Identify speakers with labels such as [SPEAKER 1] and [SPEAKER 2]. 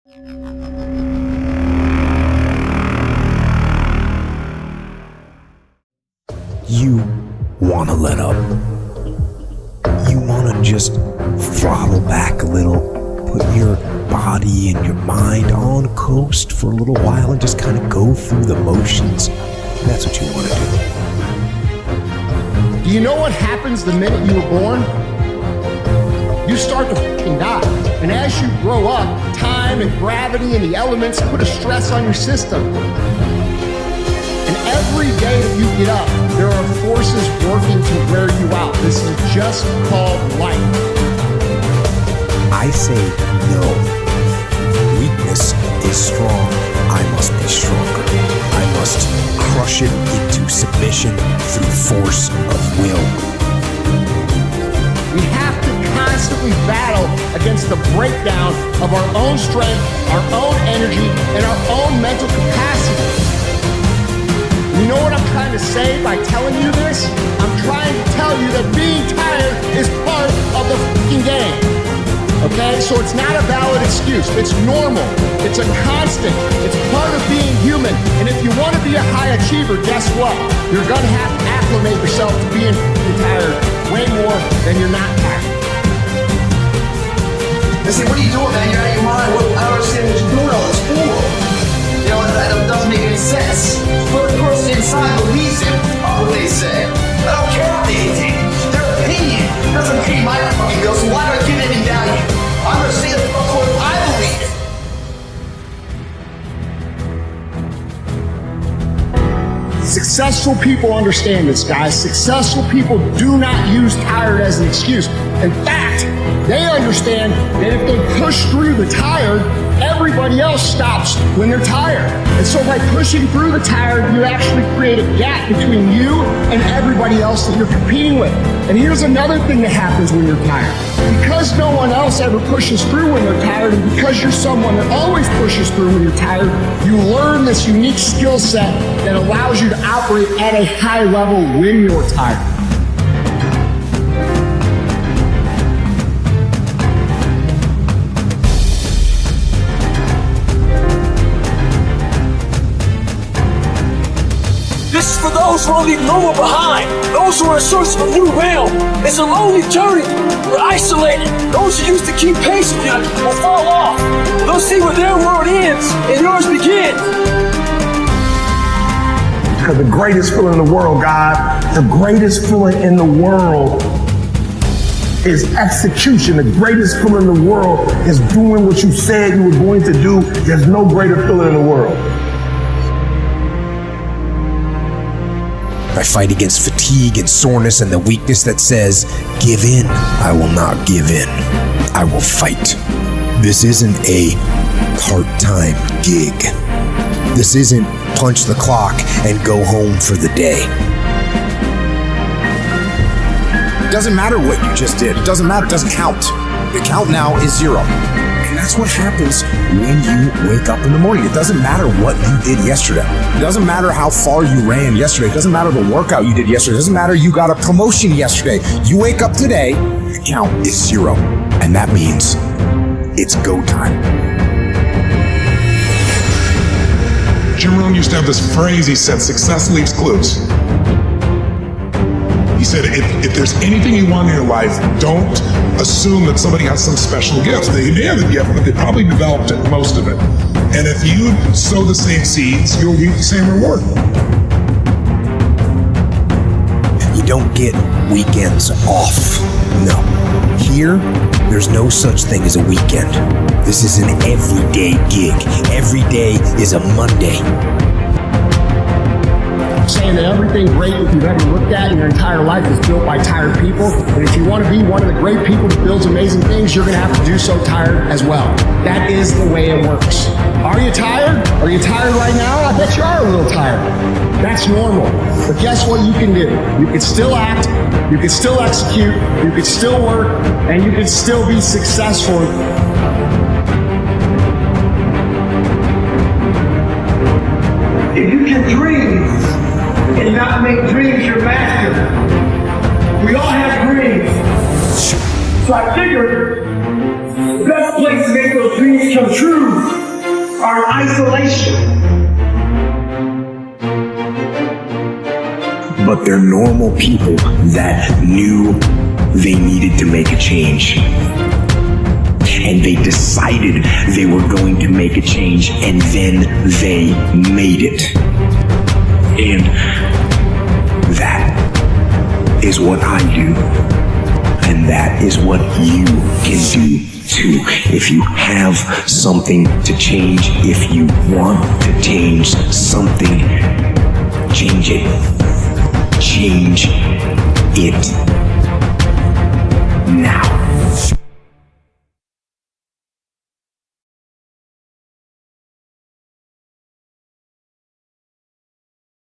[SPEAKER 1] You want to let up. You want to just throttle back a little, put your body and your mind on coast for a little while and just kind of go through the motions. That's what you want to do.
[SPEAKER 2] Do you know what happens the minute you were born? You start to fucking die. And as you grow up, time and gravity and the elements put a stress on your system. And every day that you get up, there are forces working to wear you out. This is just called life.
[SPEAKER 1] I say no. Weakness is strong. I must be stronger. I must crush it into submission through force of will.
[SPEAKER 2] We have to constantly battle against the breakdown of our own strength, our own energy, and our own mental capacity. You know what I'm trying to say by telling you this? I'm trying to tell you that being tired is part of the fucking game. Okay? So it's not a valid excuse. It's normal. It's a constant. It's part of being human. And if you want to be a high achiever, guess what? You're going to have to acclimate yourself to being tired way more than you're not tired.
[SPEAKER 3] They say, what are you doing, man? You're out of your mind. I don't understand what you're doing all this for. You know, that doesn't make any sense. But the person inside believes it, what they say. I don't care what they think. Their opinion doesn't pay my fucking bills, so why do I give it any value? I'm gonna say the fuck what I believe.
[SPEAKER 2] Successful people understand this, guys. Successful people do not use tired as an excuse. In fact, they understand that if they push through the tired, everybody else stops when they're tired. And so by pushing through the tired, you actually create a gap between you and everybody else that you're competing with. And here's another thing that happens when you're tired. Because no one else ever pushes through when they're tired, and because you're someone that always pushes through when you're tired, you learn this unique skill set that allows you to operate at a high level when you're tired.
[SPEAKER 4] This is for those who are leaving no one behind, those who are in search of a new realm. It's a lonely journey. We're isolated. Those who used to keep pace with you will fall off. They'll see where their world ends and yours begins.
[SPEAKER 5] Because the greatest feeling in the world, God, the greatest feeling in the world is execution. The greatest feeling in the world is doing what you said you were going to do. There's no greater feeling in the world.
[SPEAKER 1] I fight against fatigue and soreness and the weakness that says, give in. I will not give in. I will fight. This isn't a part-time gig. This isn't punch the clock and go home for the day.
[SPEAKER 6] It doesn't matter what you just did. It doesn't matter. It doesn't count. The count now is 0. And that's what happens when you wake up in the morning. It doesn't matter what you did yesterday. It doesn't matter how far you ran yesterday. It doesn't matter the workout you did yesterday. It doesn't matter you got a promotion yesterday. You wake up today, the count is 0. And that means it's go time.
[SPEAKER 7] Jim Rohn used to have this phrase, he said, success leaves clues. He said, if there's anything you want in your life, don't assume that somebody has some special gifts. They may have a gift, but they probably developed most of it. And if you sow the same seeds, you'll reap the same reward.
[SPEAKER 1] You don't get weekends off. No. Here, there's no such thing as a weekend. This is an everyday gig. Every day is a Monday.
[SPEAKER 2] Saying that everything great that you've ever looked at in your entire life is built by tired people. And if you want to be one of the great people that builds amazing things, you're going to have to do so tired as well. That is the way it works. Are you tired? Are you tired right now? I bet you are a little tired. That's normal. But guess what you can do? You can still act, you can still execute, you can still work, and you can still be successful.
[SPEAKER 5] If you can dream and not make dreams your master, we all have dreams. So I figured the best place to make those dreams come true are isolation.
[SPEAKER 1] But they're normal people that knew they needed to make a change. And they decided they were going to make a change, and then they made it. And that is what I do. And that is what you can do too. If you have something to change, if you want to change something, change it. Change it.